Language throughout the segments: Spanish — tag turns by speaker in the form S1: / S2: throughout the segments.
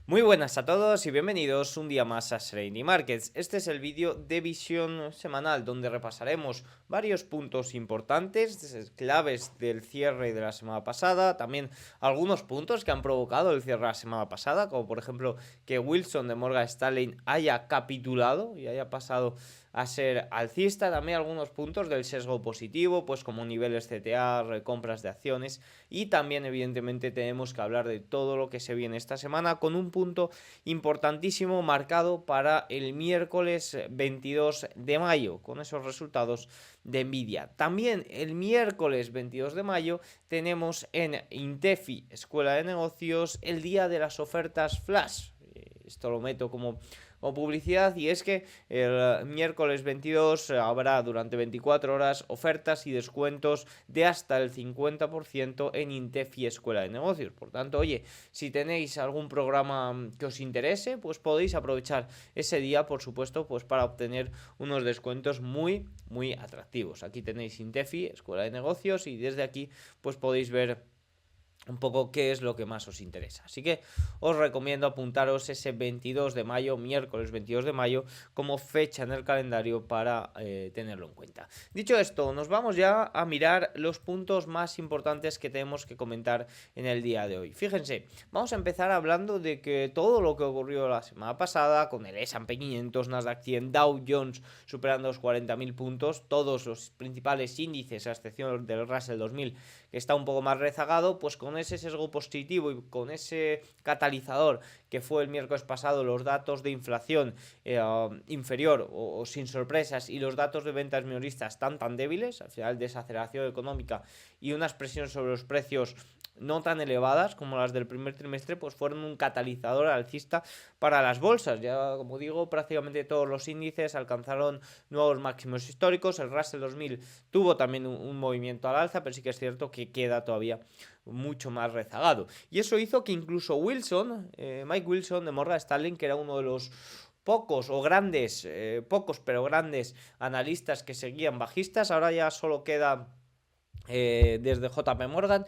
S1: Muy buenas a todos y bienvenidos un día más a Shiny Markets. Este es el vídeo de visión semanal donde repasaremos varios puntos importantes, claves del cierre de la semana pasada, también algunos puntos que han provocado el cierre de la semana pasada, como por ejemplo que Wilson de Morgan Stanley haya capitulado y haya pasado a ser alcista, también algunos puntos del sesgo positivo, pues como niveles CTA, recompras de acciones y también evidentemente tenemos que hablar de todo lo que se viene esta semana con un punto importantísimo marcado para el miércoles 22 de mayo con esos resultados de Nvidia. También el miércoles 22 de mayo tenemos en Intefi, Escuela de Negocios, el día de las ofertas flash. Esto lo meto como publicidad y es que el miércoles 22 habrá durante 24 horas ofertas y descuentos de hasta el 50% en Intefi Escuela de Negocios. Por tanto, oye, si tenéis algún programa que os interese, pues podéis aprovechar ese día, por supuesto, pues para obtener unos descuentos muy atractivos. Aquí tenéis Intefi Escuela de Negocios y desde aquí pues podéis ver un poco qué es lo que más os interesa. Así que os recomiendo apuntaros ese 22 de mayo, miércoles 22 de mayo, como fecha en el calendario para tenerlo en cuenta. Dicho esto, nos vamos ya a mirar los puntos más importantes que tenemos que comentar en el día de hoy. Fíjense, vamos a empezar hablando de que todo lo que ocurrió la semana pasada con el S&P 500, Nasdaq 100, Dow Jones superando los 40.000 puntos, todos los principales índices, a excepción del Russell 2000, que está un poco más rezagado, pues con ese sesgo positivo y con ese catalizador que fue el miércoles pasado, los datos de inflación inferior o sin sorpresas y los datos de ventas minoristas tan débiles, al final desaceleración económica y unas presiones sobre los precios no tan elevadas como las del primer trimestre, pues fueron un catalizador alcista para las bolsas. Ya, como digo, prácticamente todos los índices alcanzaron nuevos máximos históricos. El Russell 2000 tuvo también un movimiento al alza, pero sí que es cierto que queda todavía mucho más rezagado. Y eso hizo que incluso Mike Wilson de Morgan Stanley, que era uno de los pocos pero grandes analistas que seguían bajistas, ahora ya solo queda desde JP Morgan,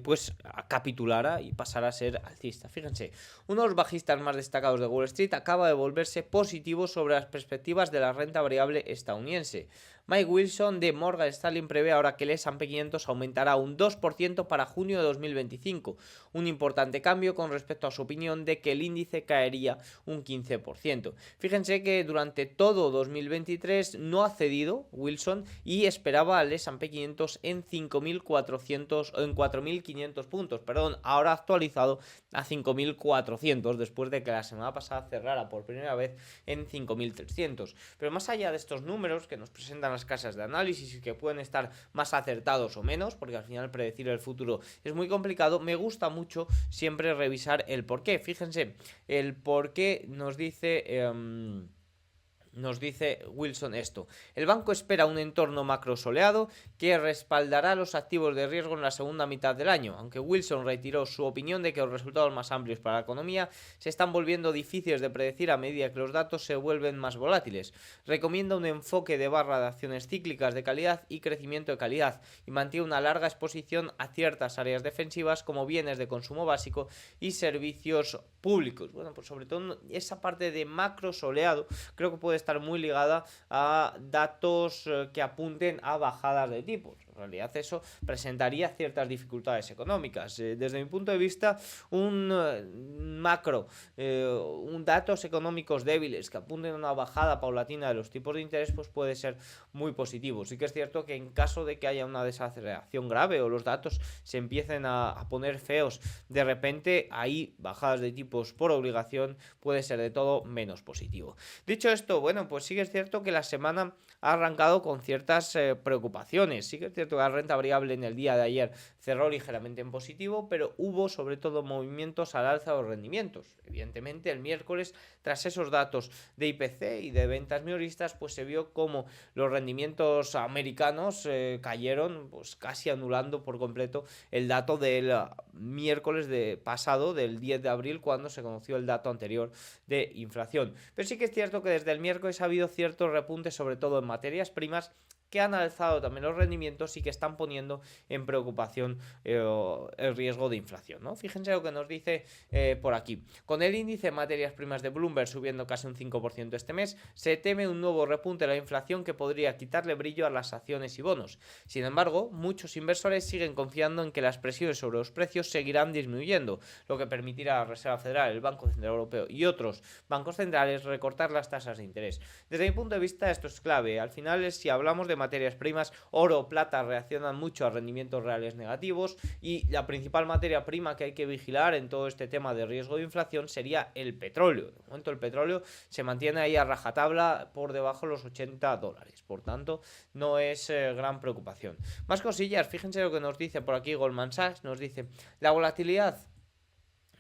S1: pues capitulará y pasará a ser alcista. Fíjense, uno de los bajistas más destacados de Wall Street acaba de volverse positivo sobre las perspectivas de la renta variable estadounidense. Mike Wilson de Morgan Stanley prevé ahora que el S&P 500 aumentará un 2% para junio de 2025, un importante cambio con respecto a su opinión de que el índice caería un 15%. Fíjense que durante todo 2023 no ha cedido Wilson y esperaba al S&P 500 en 5.400 o en 4.500 puntos, perdón, ahora actualizado a 5.400 después de que la semana pasada cerrara por primera vez en 5.300. Pero más allá de estos números que nos presentan las casas de análisis y que pueden estar más acertados o menos, porque al final predecir el futuro es muy complicado, me gusta mucho siempre revisar el porqué. Fíjense, el porqué nos dice Wilson esto. El banco espera un entorno macro soleado que respaldará los activos de riesgo en la segunda mitad del año, aunque Wilson retiró su opinión de que los resultados más amplios para la economía se están volviendo difíciles de predecir a medida que los datos se vuelven más volátiles. Recomienda un enfoque de barra de acciones cíclicas de calidad y crecimiento de calidad y mantiene una larga exposición a ciertas áreas defensivas como bienes de consumo básico y servicios públicos. Bueno, pues sobre todo esa parte de macro soleado creo que puede estar muy ligada a datos que apunten a bajadas de tipos. En realidad eso presentaría ciertas dificultades económicas. Desde mi punto de vista, un datos económicos débiles que apunten a una bajada paulatina de los tipos de interés, pues puede ser muy positivo. Sí que es cierto que en caso de que haya una desaceleración grave o los datos se empiecen a poner feos de repente, ahí bajadas de tipos por obligación puede ser de todo menos positivo. Dicho esto, bueno, pues sí que es cierto que la semana ha arrancado con ciertas preocupaciones. Sí que es cierto que la renta variable en el día de ayer cerró ligeramente en positivo, pero hubo sobre todo movimientos al alza de los rendimientos. Evidentemente, el miércoles, tras esos datos de IPC y de ventas minoristas, pues se vio como los rendimientos americanos cayeron, pues casi anulando por completo el dato del miércoles pasado, del 10 de abril, cuando se conoció el dato anterior de inflación. Pero sí que es cierto que desde el miércoles ha habido ciertos repuntes, sobre todo en materias primas, que han alzado también los rendimientos y que están poniendo en preocupación el riesgo de inflación, ¿no? Fíjense lo que nos dice por aquí. Con el índice de materias primas de Bloomberg subiendo casi un 5% este mes, se teme un nuevo repunte de la inflación que podría quitarle brillo a las acciones y bonos. Sin embargo, muchos inversores siguen confiando en que las presiones sobre los precios seguirán disminuyendo, lo que permitirá a la Reserva Federal, el Banco Central Europeo y otros bancos centrales recortar las tasas de interés. Desde mi punto de vista esto es clave. Al final, si hablamos de materias primas, oro o plata reaccionan mucho a rendimientos reales negativos y la principal materia prima que hay que vigilar en todo este tema de riesgo de inflación sería el petróleo. De momento el petróleo se mantiene ahí a rajatabla por debajo de los $80. Por tanto, no es gran preocupación. Más cosillas, fíjense lo que nos dice por aquí Goldman Sachs, nos dice la volatilidad.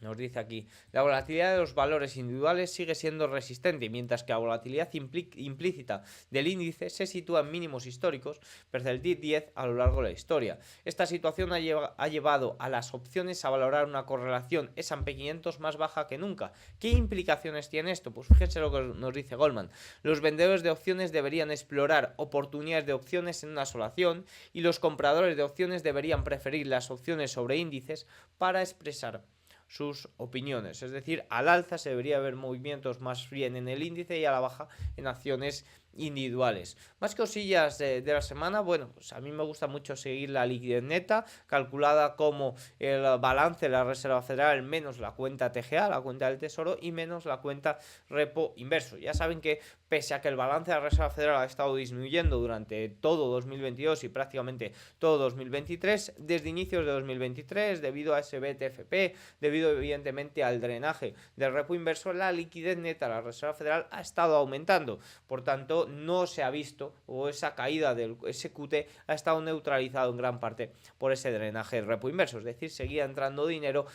S1: Nos dice aquí, la volatilidad de los valores individuales sigue siendo resistente, mientras que la volatilidad implícita del índice se sitúa en mínimos históricos desde el DIP 10 a lo largo de la historia. Esta situación ha llevado a las opciones a valorar una correlación S&P 500 más baja que nunca. ¿Qué implicaciones tiene esto? Pues fíjense lo que nos dice Goldman. Los vendedores de opciones deberían explorar oportunidades de opciones en una sola acción y los compradores de opciones deberían preferir las opciones sobre índices para expresar sus opiniones, es decir, al alza se debería ver movimientos más bien en el índice y a la baja en acciones individuales. Más cosillas de la semana, bueno, pues a mí me gusta mucho seguir la liquidez neta, calculada como el balance de la Reserva Federal menos la cuenta TGA, la cuenta del Tesoro, y menos la cuenta repo inverso. Ya saben que pese a que el balance de la Reserva Federal ha estado disminuyendo durante todo 2022 y prácticamente todo 2023, desde inicios de 2023, debido a ese BTFP, debido evidentemente al drenaje del repo inverso, la liquidez neta de la Reserva Federal ha estado aumentando. Por tanto, no se ha visto, o esa caída del SQT ha estado neutralizado en gran parte por ese drenaje del repo inverso, es decir, seguía entrando dinero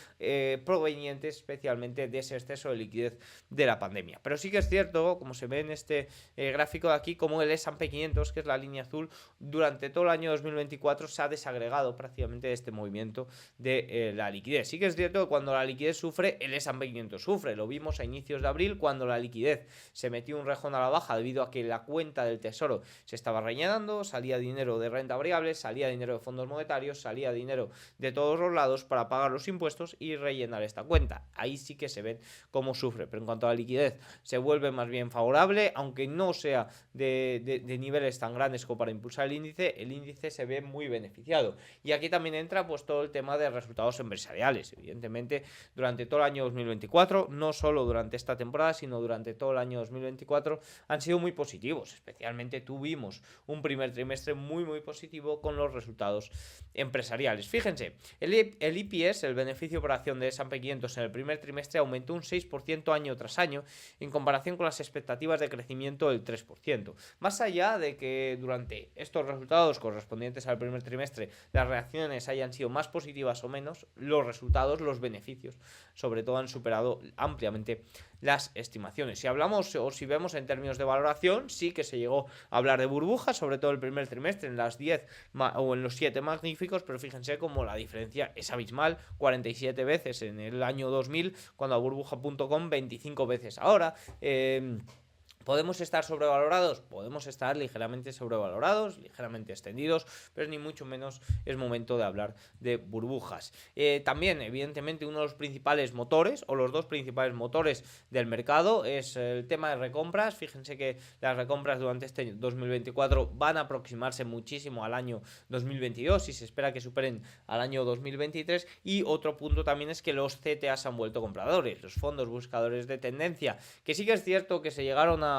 S1: proveniente especialmente de ese exceso de liquidez de la pandemia. Pero sí que es cierto, como se ve en este gráfico de aquí, como el S&P 500, que es la línea azul, durante todo el año 2024 se ha desagregado prácticamente de este movimiento de la liquidez. Sí que es cierto que cuando la liquidez sufre, el S&P 500 sufre. Lo vimos a inicios de abril cuando la liquidez se metió un rejón a la baja debido a que la cuenta del Tesoro se estaba rellenando, salía dinero de renta variable, salía dinero de fondos monetarios, salía dinero de todos los lados para pagar los impuestos y rellenar esta cuenta. Ahí sí que se ven cómo sufre, pero en cuanto a la liquidez se vuelve más bien favorable, aunque no sea de niveles tan grandes como para impulsar el índice se ve muy beneficiado. Y aquí también entra pues todo el tema de resultados empresariales. Evidentemente, durante todo el año 2024, no solo durante esta temporada, sino durante todo el año 2024, han sido muy positivos. Especialmente tuvimos un primer trimestre muy positivo con los resultados empresariales. Fíjense, el EPS, el beneficio por acción de S&P 500 en el primer trimestre aumentó un 6% año tras año en comparación con las expectativas de crecimiento del 3%. Más allá de que durante estos resultados correspondientes al primer trimestre las reacciones hayan sido más positivas o menos, los resultados, los beneficios, sobre todo han superado ampliamente las estimaciones. Si hablamos o si vemos en términos de valoración, sí que se llegó a hablar de burbujas, sobre todo el primer trimestre en las 10 o en los 7 magníficos, pero fíjense cómo la diferencia es abismal, 47 veces en el año 2000, cuando a burbuja.com 25 veces ahora. ¿Podemos estar sobrevalorados? Podemos estar ligeramente sobrevalorados, ligeramente extendidos, pero ni mucho menos es momento de hablar de burbujas. También, evidentemente, uno de los principales motores, o los dos principales motores del mercado, es el tema de recompras. Fíjense que las recompras durante este 2024 van a aproximarse muchísimo al año 2022 y se espera que superen al año 2023. Y otro punto también es que los CTA se han vuelto compradores, los fondos buscadores de tendencia, que sí que es cierto que se llegaron a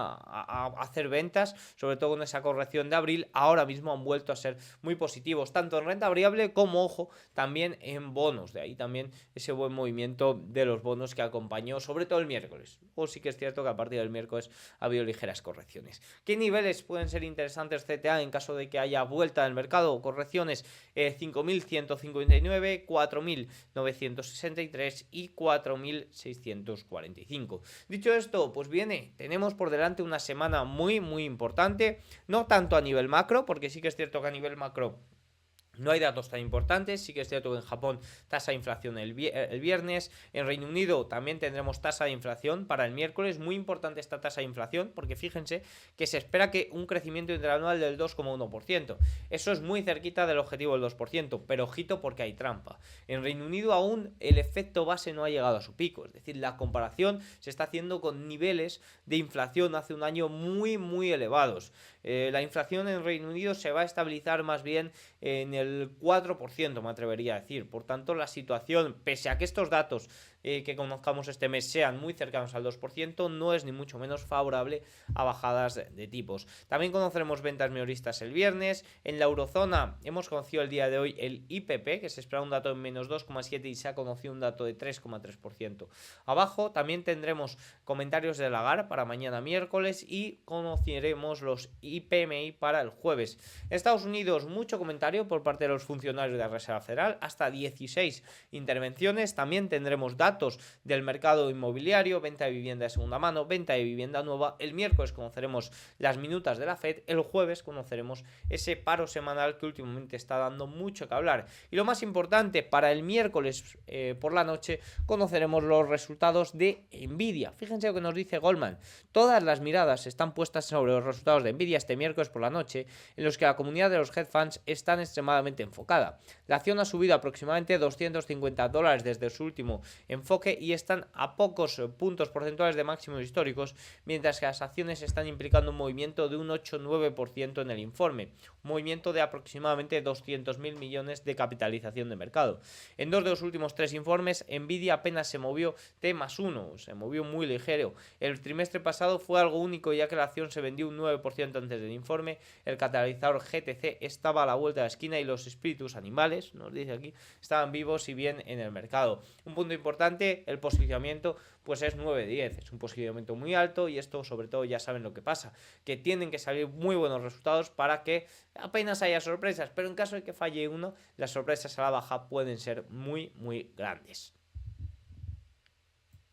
S1: hacer ventas, sobre todo en esa corrección de abril, ahora mismo han vuelto a ser muy positivos, tanto en renta variable como, ojo, también en bonos. De ahí también ese buen movimiento de los bonos que acompañó, sobre todo el miércoles. O sí que es cierto que a partir del miércoles ha habido ligeras correcciones. ¿Qué niveles pueden ser interesantes CTA en caso de que haya vuelta del mercado o correcciones? 5.159, 4.963 y 4.645. Dicho esto, pues tenemos por delante una semana muy importante, no tanto a nivel macro, porque sí que es cierto que a nivel macro No hay datos tan importantes, sí que es cierto que en Japón tasa de inflación el viernes, en Reino Unido también tendremos tasa de inflación para el miércoles, muy importante esta tasa de inflación porque fíjense que se espera que un crecimiento interanual del 2,1%, eso es muy cerquita del objetivo del 2%, pero ojito porque hay trampa. En Reino Unido aún el efecto base no ha llegado a su pico, es decir, la comparación se está haciendo con niveles de inflación hace un año muy elevados. La inflación en Reino Unido se va a estabilizar más bien en el 4%, me atrevería a decir. Por tanto, la situación, pese a que estos datos que conozcamos este mes sean muy cercanos al 2%, no es ni mucho menos favorable a bajadas de tipos. También conoceremos ventas minoristas el viernes. En la eurozona hemos conocido el día de hoy el IPP, que se espera un dato en menos 2,7 y se ha conocido un dato de 3,3%. Abajo también tendremos comentarios de Lagarde para mañana miércoles y conoceremos los IPMI para el jueves. Estados Unidos, mucho comentario por parte de los funcionarios de la Reserva Federal, hasta 16 intervenciones. También tendremos datos del mercado inmobiliario, venta de vivienda de segunda mano, venta de vivienda nueva. El miércoles conoceremos las minutas de la Fed, el jueves conoceremos ese paro semanal que últimamente está dando mucho que hablar. Y lo más importante, para el miércoles por la noche conoceremos los resultados de Nvidia. Fíjense lo que nos dice Goldman. Todas las miradas están puestas sobre los resultados de Nvidia este miércoles por la noche, en los que la comunidad de los hedge funds están extremadamente enfocada. La acción ha subido aproximadamente $250 desde su último enfoque y están a pocos puntos porcentuales de máximos históricos, mientras que las acciones están implicando un movimiento de un 8,9% en el informe, un movimiento de aproximadamente 200.000 millones de capitalización de mercado. En 2 de los últimos 3 informes, Nvidia apenas se movió T+1, se movió muy ligero. El trimestre pasado fue algo único, ya que la acción se vendió un 9% antes del informe, el catalizador GTC estaba a la vuelta de la esquina y los espíritus animales, nos dice aquí, estaban vivos y bien en el mercado. Un punto importante, el posicionamiento pues es 9-10, es un posicionamiento muy alto y esto sobre todo ya saben lo que pasa, que tienen que salir muy buenos resultados para que apenas haya sorpresas, pero en caso de que falle uno, las sorpresas a la baja pueden ser muy grandes.